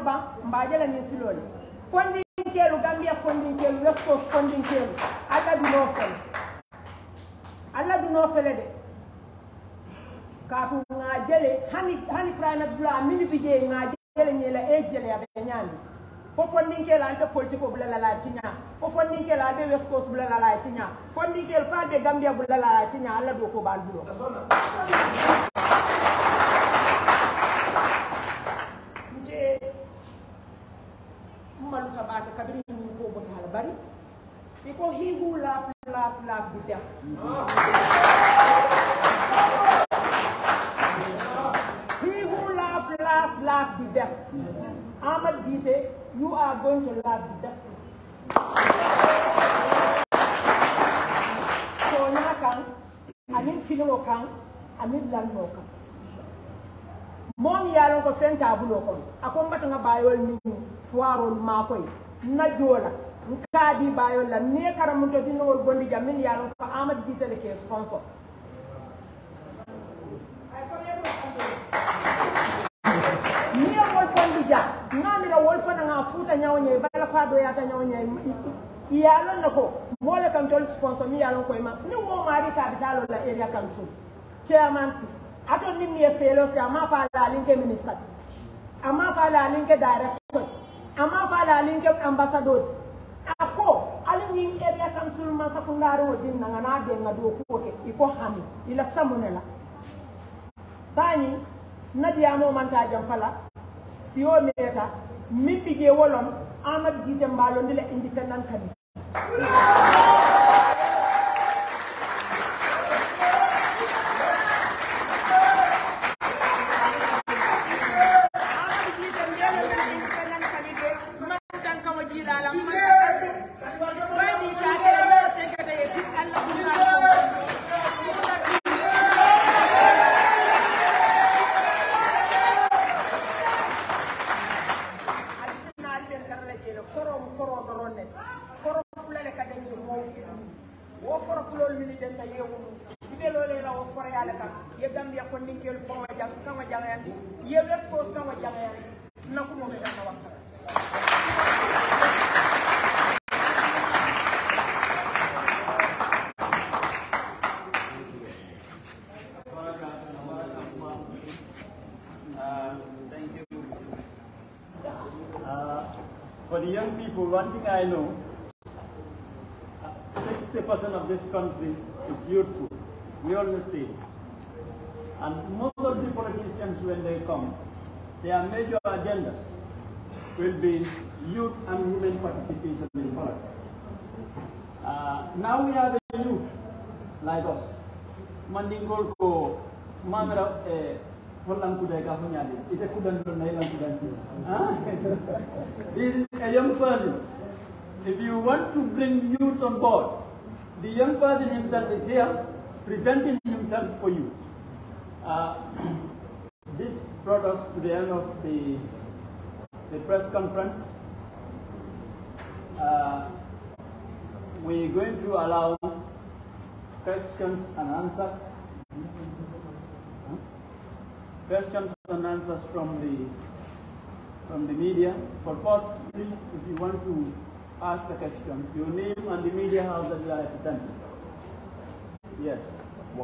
ban mbajela ni silole funding kelu Gambia funding kelu West Coast funding kelu alla du no fele de kaatu nga jele hani prana dula mini bije nga jele nyela ejele ya benyandi fo funding kelu ante politiko bula la tinya fo funding kelu ade West Coast bula la tinya funding kelu fa de Gambia bula la tinya alla do ko baldulo malu sabata kabiri ni ko botal bari iko he who laugh the death he who laugh the death Ahmad Gitteh, you are going to laugh the death so nakan anin filo kan anin lanno kan mom yalon ko fenta bulo ko akon bata nga bayol ni fuarol makoy na jola nkadi bayol la ne karam to dinol gondi jamin yalon ko Ahmad Gitteh le ke sponsor ni wol kondi ja ngami la wol fana nga futa nyawnya bala fa do yata nyawnya yalon nako mole kam tol sponsor mi yalon ko ma ni mo mari ka bitalo la area council chairman ato nimni felo se ama fa la linke minister ama fa la linke director ama fa la linke ambassador ako alini area council ma sakundaro din ngana de ngado ko ke iko hami ila samunela sani nadia mo manta jam fala siyo meta mimbi je wolon Ahmad Gitteh mbalo ndile independent kadi For the young people, one thing I know, 60% of this country is youthful. We always say this. And most of the politicians, when they come, their major agendas will be youth and women participation in politics. Now we have a youth like us. Mandingol ko mamera Holland kuda ka hunyade ite kudan do na ilan kudan si this is a young person. If you want to bring youth on board, the young person himself is here presenting himself for you. This brought us to the end of the press conference. We're going to allow questions and answers. Questions and answers from the media. But first, please, if you want to ask a question, your name and the media house that you are representing. Yes. You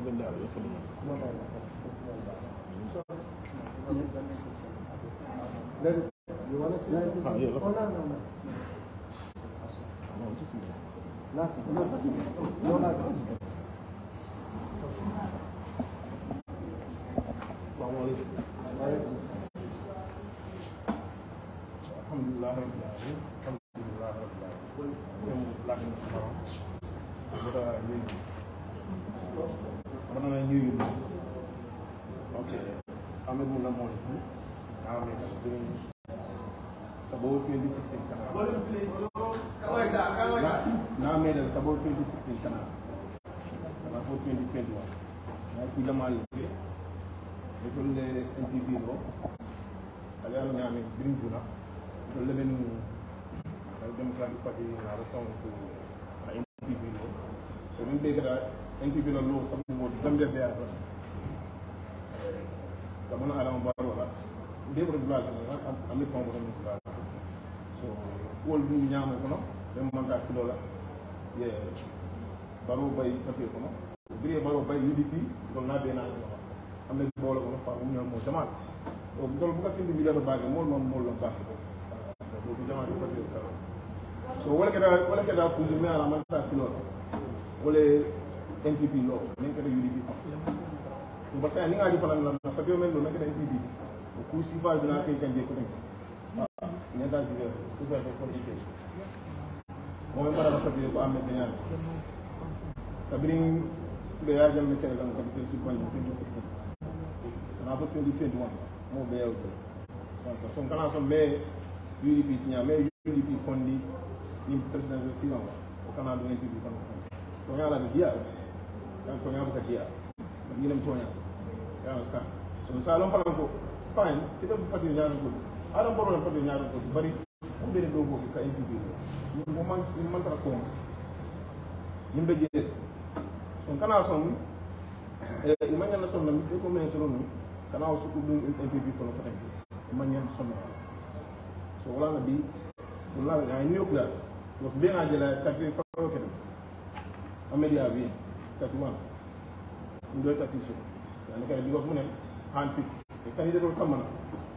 want to say something? Oh, no. Alhamdulillah rabbil alamin. Alhamdulillah rabbil alamin. Okay. I'm in the morning. Now I'm doing about 2016 canal. Now I'm about 2016 canal. About 2021. I feel I'm betul le NTV lo ada yang green guna betul le ben Democratic Party na raison to NTV lo so min be gara NTV lo sabu mo Gambia be ara kamana ala mo baro la they were black, I'm from black. So, all the young, them want that $6. Yeah, borrow by Papio, be borrow by UDP, will not be enough. I'm the ball of a woman more demand. So, don't look at the middle of the bag, more of back. So, what can I put in there? I'm not a NPP law, make a UDP. But I think I different than the Parliament will make an NPP. 𝒄𝒐𝒏 will not take and get it. Never do it. Super politics. Remember, I'm going to arm the bring the Agent Mechanical Competition in 2016. And after 2021, more bail. Some kind of may UDP, may UDP funding in President Silva, or Canada NPP. So, I have a year. I'm going to have a year. You understand? So, Salon Palanco, fine, it doesn't put in good. I don't borrow and put in good, but who didn't go with the NPP? You want in Mantracom. You may get it. So, can I some Imanian son, the mistake of mention, can also do NPP for the Imanian son. So, what I'll be, I knew that was being agile, 34. 𝒂𝒄𝒄𝒏 31. You do it at issue. And okay, because money, handpick. You can either do some money.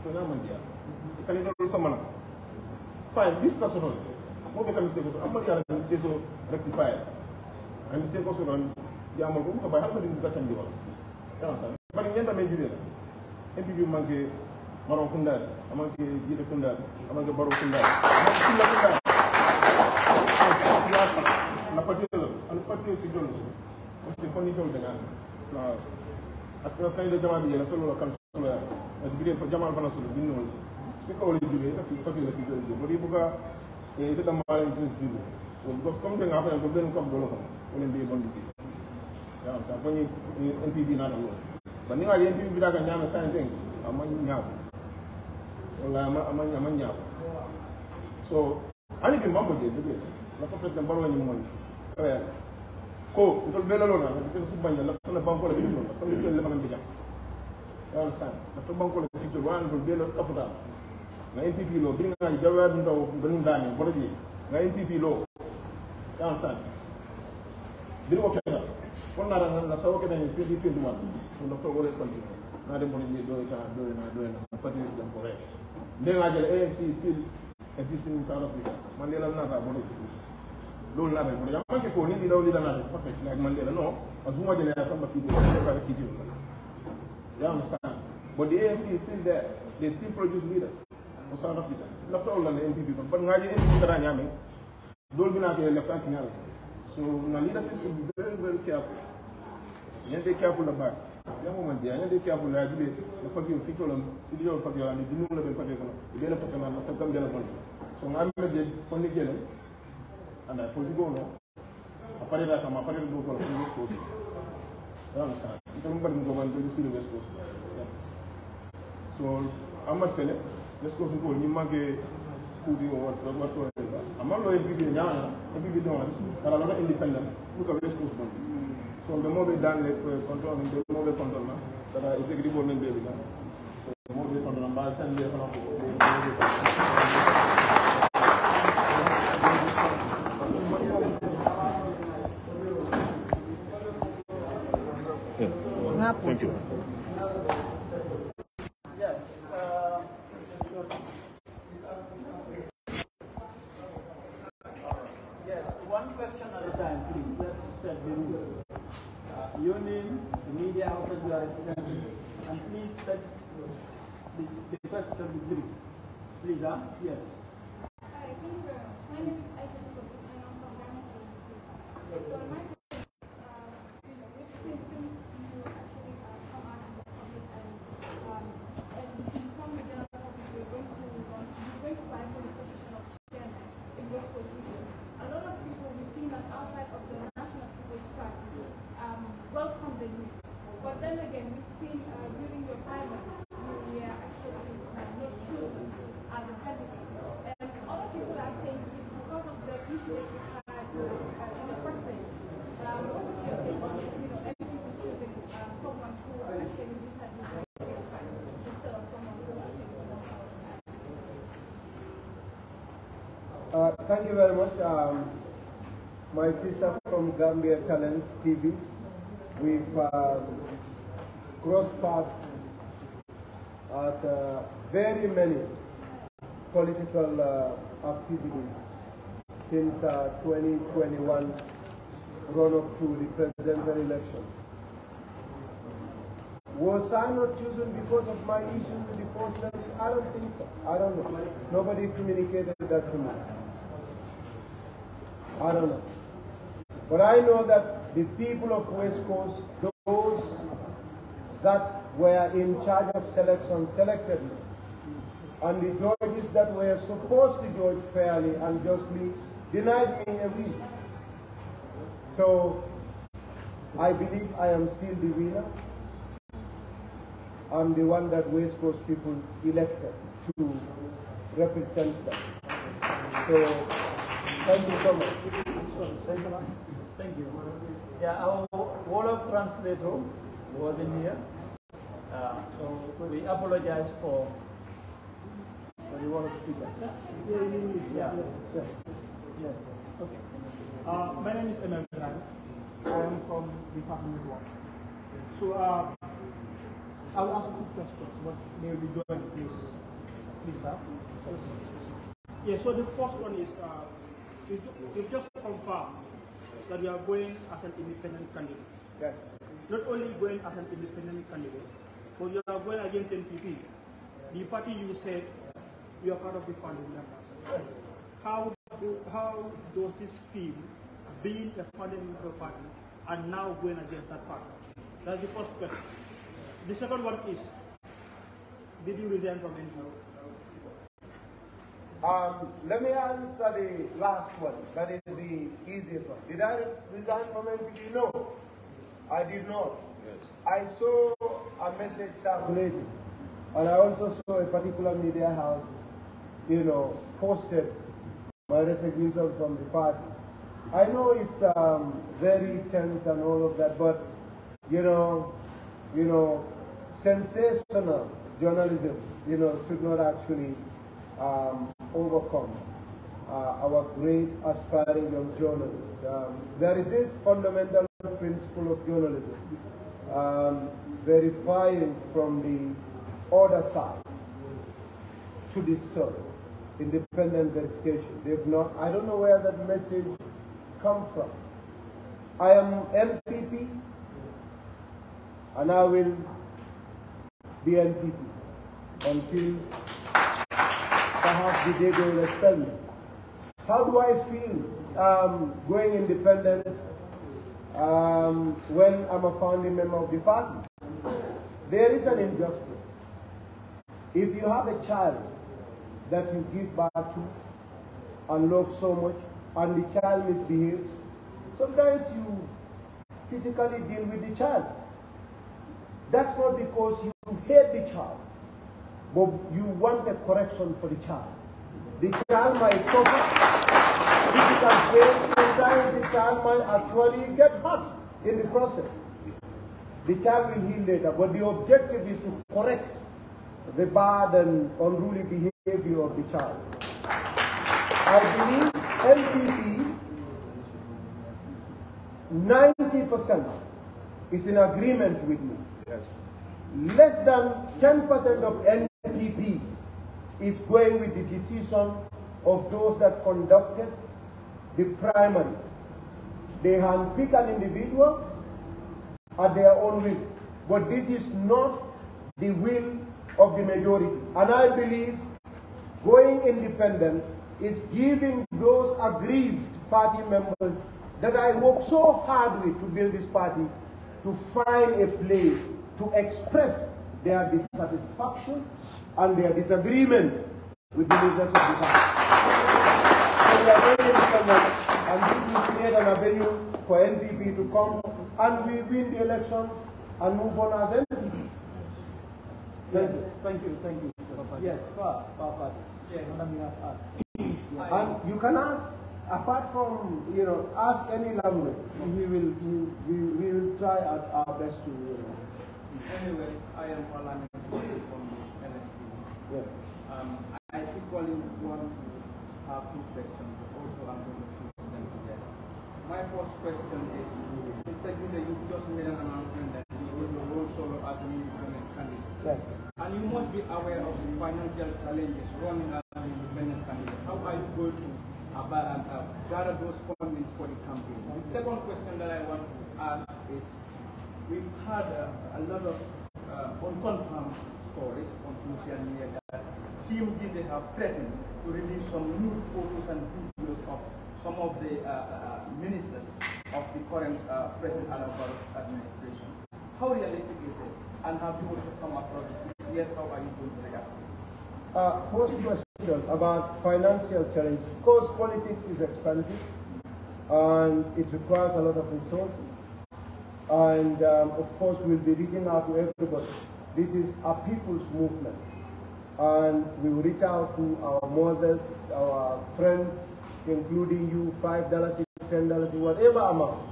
So now, you can either do some money. Fine, this person, what becomes mistake? I'm not going to mistake to rectify it. And mistake also on the amount of how many got and develop. But in the end, I made you there. NPP monkey, Maron Kunda, a monkey, Gitteh Kunda, a monkey Baro Kunda. And particular figures. The funny told them. As I was saying, the Gambians, a fellow councillor, a degree for Jamal Panasul, you know, speak only to the particular figures. But if you got a mile to do, because something happened to them come below when they want to be. So when you NPP not alone. But now the NPP without a young sign thing, among now. Among now. So, I think in Mambo did it. Not a person borrowing money. Ko itu bela lona, itu sebanyak lah. Kalau bangko lagi tu, kalau itu lepas nanti jam. You understand? Kalau bangko lagi tu, orang tu bela kaputan. Na NPP lo, bring aja jawab untuk bring dani, boleh je. Na NPP lo, you understand? Jadi macam mana? Kau nak sahaja kita ni NPP tu mana? Kalau kau boleh continue. Nanti boleh je dua. Apa dia jam boleh. Dia aja ANC still existing in South Africa. Mandela nak tak boleh. Don't love it. But I'm not going to do that. Perfect. Like Mandela, no. As much as some people are kitchen. You understand? But the ANC is still there. They still produce leaders for South Africa. Not all the NPP. But I NPP don't be not left hand. So the leadership is very, very careful. You have to be careful about it. You have to be careful about it. The fuck you fix all them. You don't fuck you and you don't know the fuck you don't fuck them and come down. So I'm going to only get them. And I put you go no. I put it at my father go for the West Coast. You understand? You don't go and see the West Coast. So I'm not telling West Coast go. You might get food or whatsoever. I'm not going to be young. Every bit on. And I'm not independent. Look at West Coast. So the more they done control, the more they control. That I executive woman baby. So the more they control. By the time they Thank you. Yes. Yes, one question at a time, please. Let's set the rule. Your name, the media outlet you are representing, and please set the question brief. Please, yes. Hi, my name is Aisha and I'm from Ghana. So my welcome the youth. But then again, we've seen during your primary, you were actually not chosen as a candidate. Thank you very much. My sister from Gambia Talents TV. We've crossed paths at very many political activities since 2021 run-up to the presidential election. Was I not chosen because of my issues with the first level? I don't think so. I don't know. Nobody communicated that to me. I don't know. But I know that the people of West Coast, those that were in charge of selection, selected me. And the judges that were supposed to judge fairly and justly denied me a win. So I believe I am still the winner. I'm the one that West Coast people elected to represent them. So, thank you so much. Thank you. Yeah, our Wolof translator wasn't here. So we apologize for the Wolof speakers. Yeah. Yes. Okay. My name is Emel. I am from Department 1. So, I will ask 2 questions. What may we do, please, sir? Yeah, so the first one is, you just confirmed that you are going as an independent candidate. Yes. Not only going as an independent candidate, but you are going against NPP. The party you said you are part of the founding members. Yes. How does this feel, being a founding member party and now going against that party? That's the first question. The second one is, did you resign from NPP? Let me answer the last one. That is the easiest one. Did I resign from NPP? No, I did not. Yes. I saw a message circulating, and I also saw a particular media house, posted my resignation from the party. I know it's very tense and all of that, but sensational journalism, should not actually overcome our great aspiring young journalists. There is this fundamental principle of journalism, verifying from the other side to the story, independent verification. They've not. I don't know where that message come from. I am MPP, and I will be NPP until perhaps the day they will expel me. How do I feel going independent when I'm a founding member of the party? There is an injustice. If you have a child that you give birth to and love so much, and the child misbehaves, sometimes you physically deal with the child. That's not because you hate the child, but you want a correction for the child. The child might suffer physical pain, sometimes the child might actually get hurt in the process. The child will heal later, but the objective is to correct the bad and unruly behavior of the child. I believe NPP, 90% is in agreement with me. Yes. Less than 10% of NPP is going with the decision of those that conducted the primary. They handpick an individual at their own will. But this is not the will of the majority. And I believe going independent is giving those aggrieved party members that I worked so hard with to build this party to find a place to express their dissatisfaction and their disagreement with the leaders of the party. So we are very independent, and this will create an avenue for NPP to come and we win the election and move on as NPP. Thank you. Yes, yes. And you can ask, apart from, ask any language. We will try our best to. Anyway, I am Orlando from LSP. Yes. I equally want to have two questions, but also I'm going to put them together. My first question is, Mr. Gitteh, you just made an announcement that you will roll solo as an independent candidate. Yes. And you must be aware of the financial challenges running as an independent candidate. How are you going to gather those fundings for the campaign? The second question that I want to ask is, we've had a lot of unconfirmed stories on social media that Team Gitteh have threatened to release some nude photos and videos of some of the ministers of the current President Barrow's administration. How realistic is this? And have you also come across this? Yes, how are you going to react? First question about financial challenges. Of course, politics is expensive and it requires a lot of resources. And of course, we'll be reaching out to everybody. This is a people's movement. And we will reach out to our mothers, our friends, including you, $5, $10, whatever amount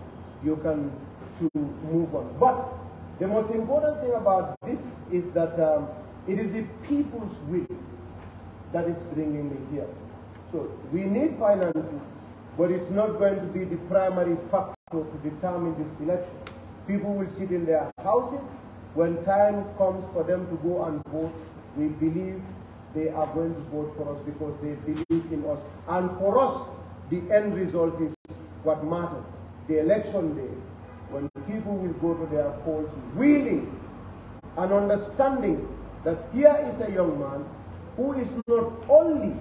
you can to move on. But the most important thing about this is that it is the people's will that is bringing me here. So we need finances, but it's not going to be the primary factor to determine this election. People will sit in their houses. When time comes for them to go and vote, we believe they are going to vote for us because they believe in us. And for us, the end result is what matters. The election day, when people will go to their polls willing and understanding that here is a young man who is not only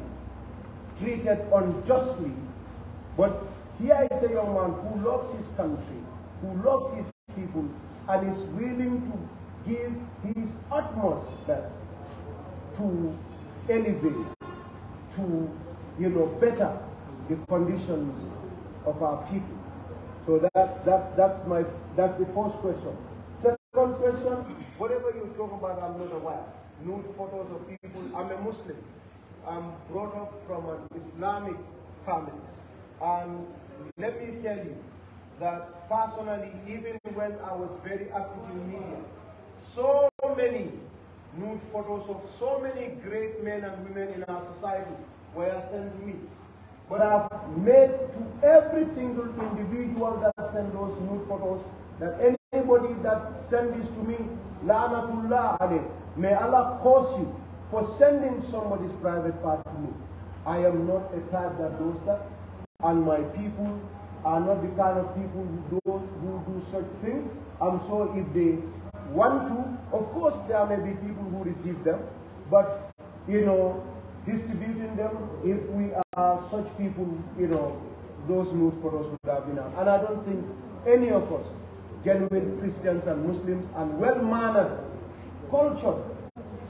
treated unjustly, but here is a young man who loves his country, who loves his people, and is willing to give his utmost best to elevate, to better the conditions of our people. So that's the first question. Second question, whatever you talk about, I'm not aware. Nude photos of people. I'm a Muslim. I'm brought up from an Islamic family. And let me tell you that personally, even when I was very active in media, so many nude photos of so many great men and women in our society were sent to me. But I've made to every single individual that sent those nude photos that anybody that sent this to me, La'natullah alayh, may Allah curse you for sending somebody's private part to me. I am not a type that does that, and my people are not the kind of people who do such things. And so if they want to, of course there may be people who receive them, but distributing them, if we are such people, those nude photos would have been out. And I don't think any of us, genuine Christians and Muslims and well-mannered, cultured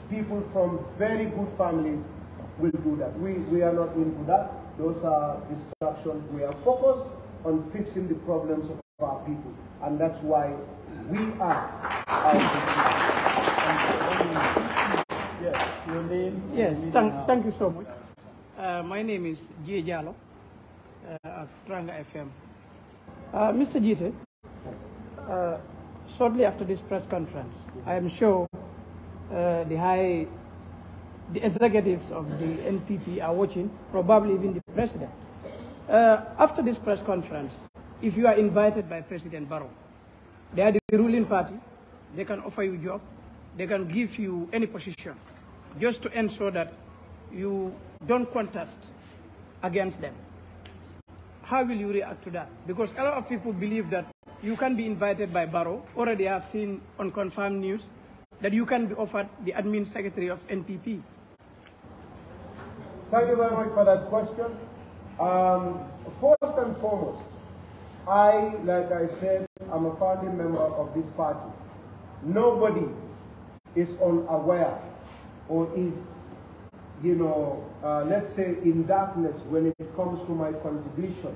people from very good families will do that. We are not into that. Those are distractions. We are focused on fixing the problems of our people. And that's why we are Yes, your name? Yes, thank you so much. My name is 𝒂𝒄𝒄𝒏 of Tranga FM. Mr. Gitteh, shortly after this press conference, I am sure the executives of the NPP are watching, probably even the president. After this press conference, if you are invited by President Barrow, they are the ruling party, they can offer you a job, they can give you any position, just to ensure that you don't contest against them. How will you react to that? Because a lot of people believe that you can be invited by Barrow. Already I have seen on confirmed news that you can be offered the admin secretary of NPP. Thank you very much for that question. First and foremost, like I said, I'm a founding member of this party. Nobody is unaware or is, let's say, in darkness when it comes to my contribution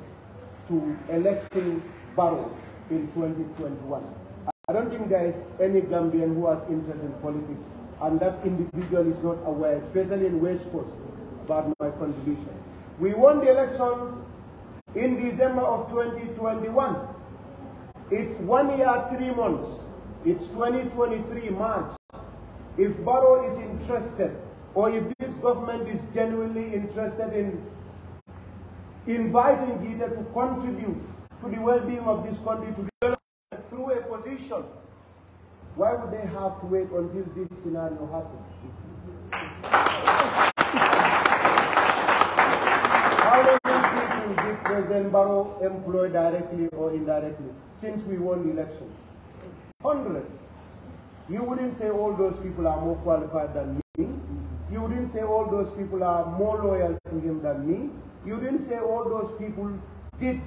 to electing Barrow in 2021. I don't think there is any Gambian who has interest in politics, and that individual is not aware, especially in West Coast, about my contribution. We won the elections in December of 2021. It's 1 year, 3 months. It's 2023 March. If Barrow is interested, or if this government is genuinely interested in inviting Gitteh to contribute to the well-being of this country, to develop through a position. Why would they have to wait until this scenario happens? How many people did President Barrow employ directly or indirectly since we won the election? Hundreds. You wouldn't say all those people are more qualified than me. You wouldn't say all those people are more loyal to him than me. You didn't say all those people did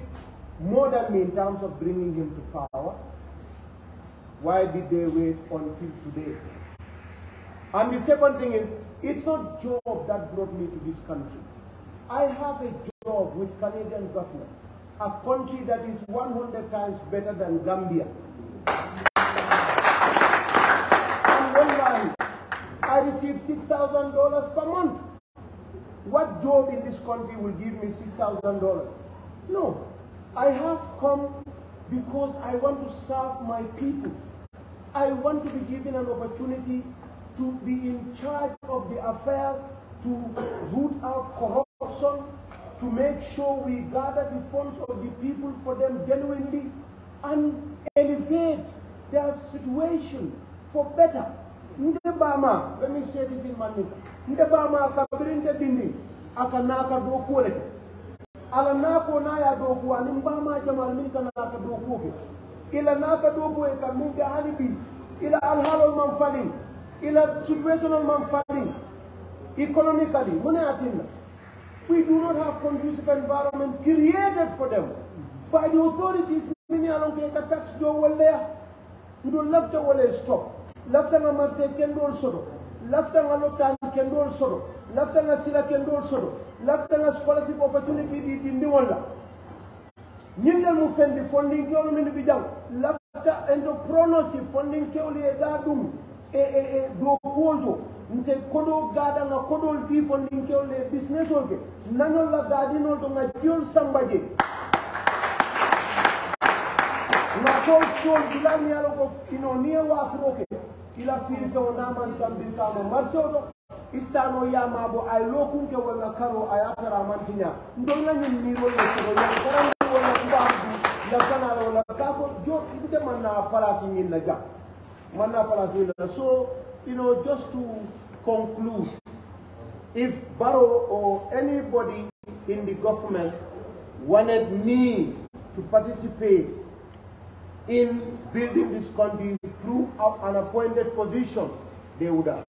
more than me in terms of bringing him to power. Why did they wait until today? And the second thing is, it's not job that brought me to this country. I have a job with Canadian government, a country that is 100 times better than Gambia. And one I receive $6,000 per month. What job in this country will give me $6,000? No. I have come because I want to serve my people. I want to be given an opportunity to be in charge of the affairs, to root out corruption, to make sure we gather the funds of the people for them genuinely and elevate their situation for better. Ndebama, let me say this in Manila. Ndebama kabirinde dindi akanaka dokuole. Ala nako na ya doku animbama jamal minka naka dokuke. Ila naka doku e kaminga halibi. Ila alhalol manfalin. Ila situational manfalin. Economically, mune atinna. We do not have conducive environment created for them by the authorities. Mini alonke ka tax jo wale. Ndo lafta wale stop. Lafta nga marse kendol sodo. Lafta nga lotan kendol sodo. Lafta nga sila kendol sodo. Lafta nga scholarship opportunity di ndiwala. Nyinda mu fendi funding kewlo min bijang. Lafta entrepreneurship funding kewli e dadum do kolto. Nse kodo gada nga kodo di funding kewle business olke. Nanol la gadino to nga tiol sambaje. Na sol bilani aloko inonia wa afroke. Ila firi to naman sambil kama marsodo istano ya mabo ay lokun ke wala karo ay akara mantinya ndonga ni ro le ko ya karam wala mbabu la kana wala kako jo ibute manna palasi ni naga manna palasi na. So just to conclude, if Barrow or anybody in the government wanted me to participate in building this country through an appointed position, they would have.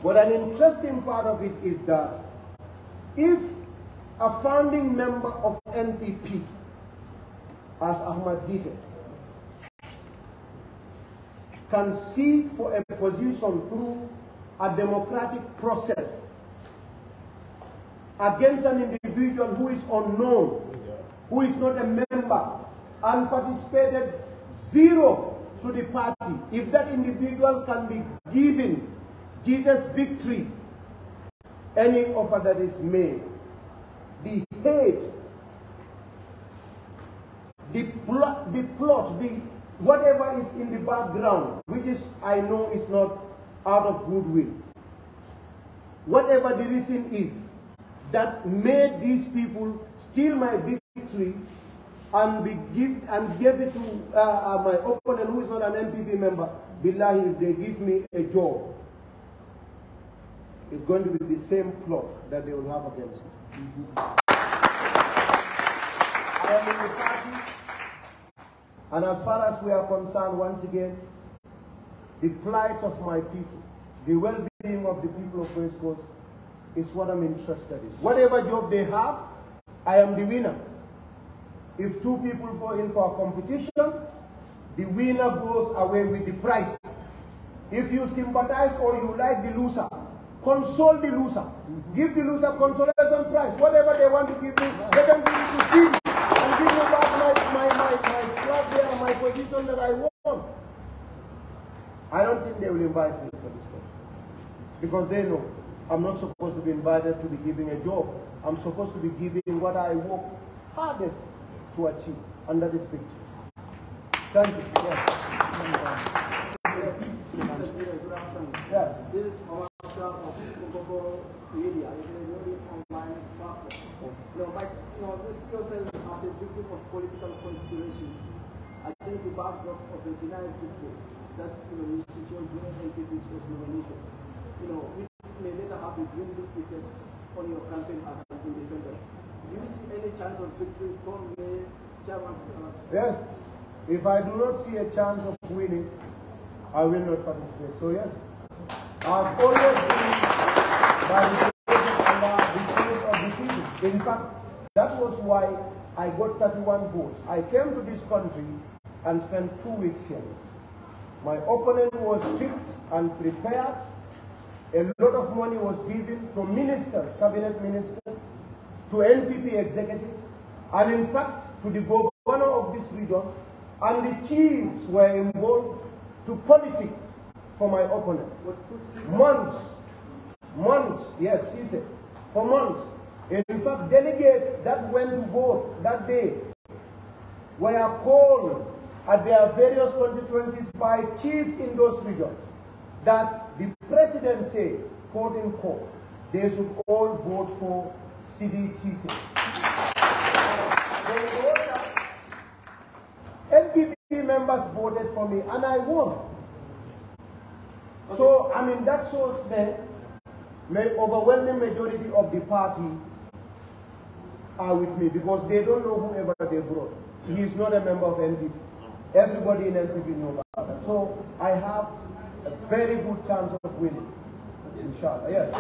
But an interesting part of it is that if a founding member of NPP, as Ahmad Gitteh, can seek for a position through a democratic process against an individual who is unknown, who is not a member, and participated zero to the party, if that individual can be given Gitteh's victory, any offer that is made, the hate, the plot, whatever is in the background, which is, I know, is not out of goodwill, whatever the reason is that made these people steal my victory and give it to my opponent who is not an MPP member, billahi, if they give me a job, it's going to be the same plot that they will have against me. I am in the party, and as far as we are concerned, once again, the plight of my people, the well-being of the people of West Coast is what I'm interested in. Whatever job they have, I am the winner. If two people go in for a competition, the winner goes away with the prize. If you sympathize or you like the loser, console the loser. Give the loser consolation prize. Whatever they want to give me, let them give it to see me and give me back my club there, my position that I won. I don't think they will invite me for this one, because they know I'm not supposed to be invited to be giving a job. I'm supposed to be giving what I work hardest to achieve, and that is victory. Thank you. Yes. Yes. This is our of 𝒂𝒄𝒄𝒏 media. It's a very online platform. risk yourself as a victim of political conspiracy against the backdrop of the denied victory that you secured during NPP's first nomination, which may later have a dwindling effects on your campaign as an independent. Do you see any chance of victory from the chairman's? Yes. If I do not see a chance of winning, I will not participate. So yes, I've always been by the grace of Allah, the choice of the people. In fact, that was why I got 31 votes. I came to this country and spent 2 weeks here. My opponent was picked and prepared. A lot of money was given to ministers, cabinet ministers, to NPP executives, and in fact to the governor of this region, and the chiefs were involved to politics for my opponent. Months, yes, he said, for months. In fact, delegates that went to vote that day were called at their various constituencies by chiefs in those regions that the president says, quote unquote, they should all vote for CDCC. NPP members voted for me and I won. So, I mean, that shows that the overwhelming majority of the party are with me because they don't know whoever they brought. He is not a member of NPP. Everybody in NPP knows about that. So, I have a very good chance of winning. Inshallah, yes.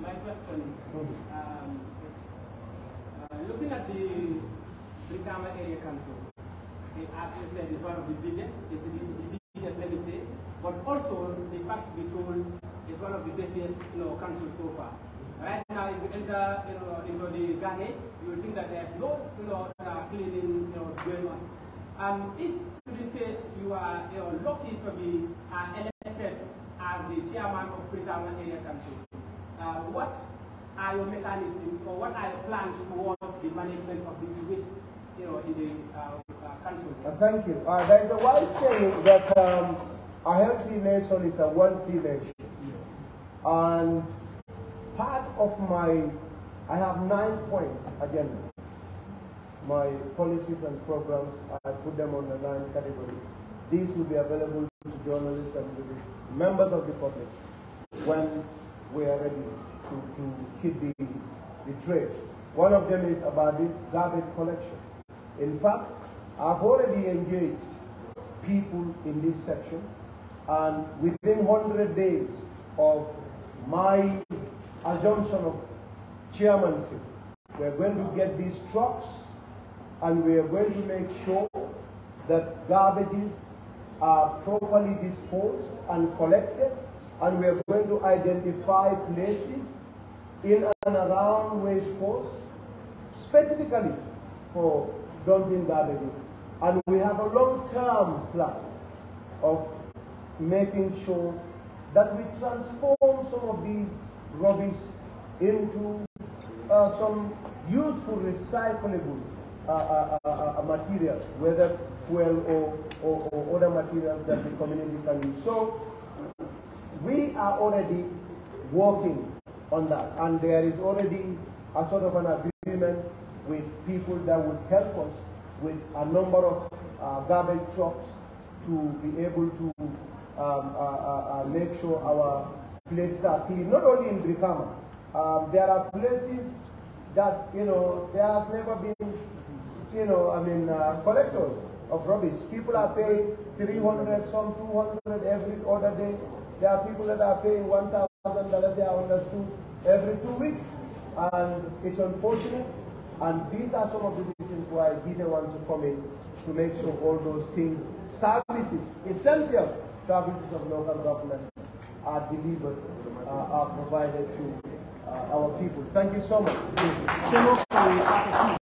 My question is, looking at the Brikama Area Council, as you said, is one of the biggest, it's the biggest, let me say, but also the fact be told is one of the biggest, councils so far. Right now, if you enter, into the Gitteh, you will think that there's no, cleaning, going on. If, in case you are, lucky to be elected as the chairman of Brikama Area Council, what are your mechanisms or what are your plans towards the management of this risk, in the council? Thank you. There is a wise saying that a healthy nation is a wealthy nation. And part of I have 9-point agenda. My policies and programs, I put them on the 9 categories. These will be available to journalists and to the members of the public when we are ready to hit the trade. One of them is about this garbage collection. In fact, I've already engaged people in this section, and within 100 days of my assumption of chairmanship, we're going to get these trucks and we are going to make sure that garbages are properly disposed and collected, and we are going to identify places in and around waste posts specifically for dumping garbages. And we have a long-term plan of making sure that we transform some of these rubbish into some useful recyclable materials, whether fuel or other materials that the community can use. So we are already working on that, and there is already a sort of an agreement with people that would help us with a number of garbage trucks to be able to make sure our places are clean, not only in Brikama. There are places that, there has never been, collectors of rubbish. People are paying 300, some 200 every other day. There are people that are paying $1,000, I understood, every 2 weeks. And it's unfortunate. And these are some of the reasons why Gitteh wants to come in to make sure all those things, services, essential services of local government are delivered, are provided to our people. Thank you so much.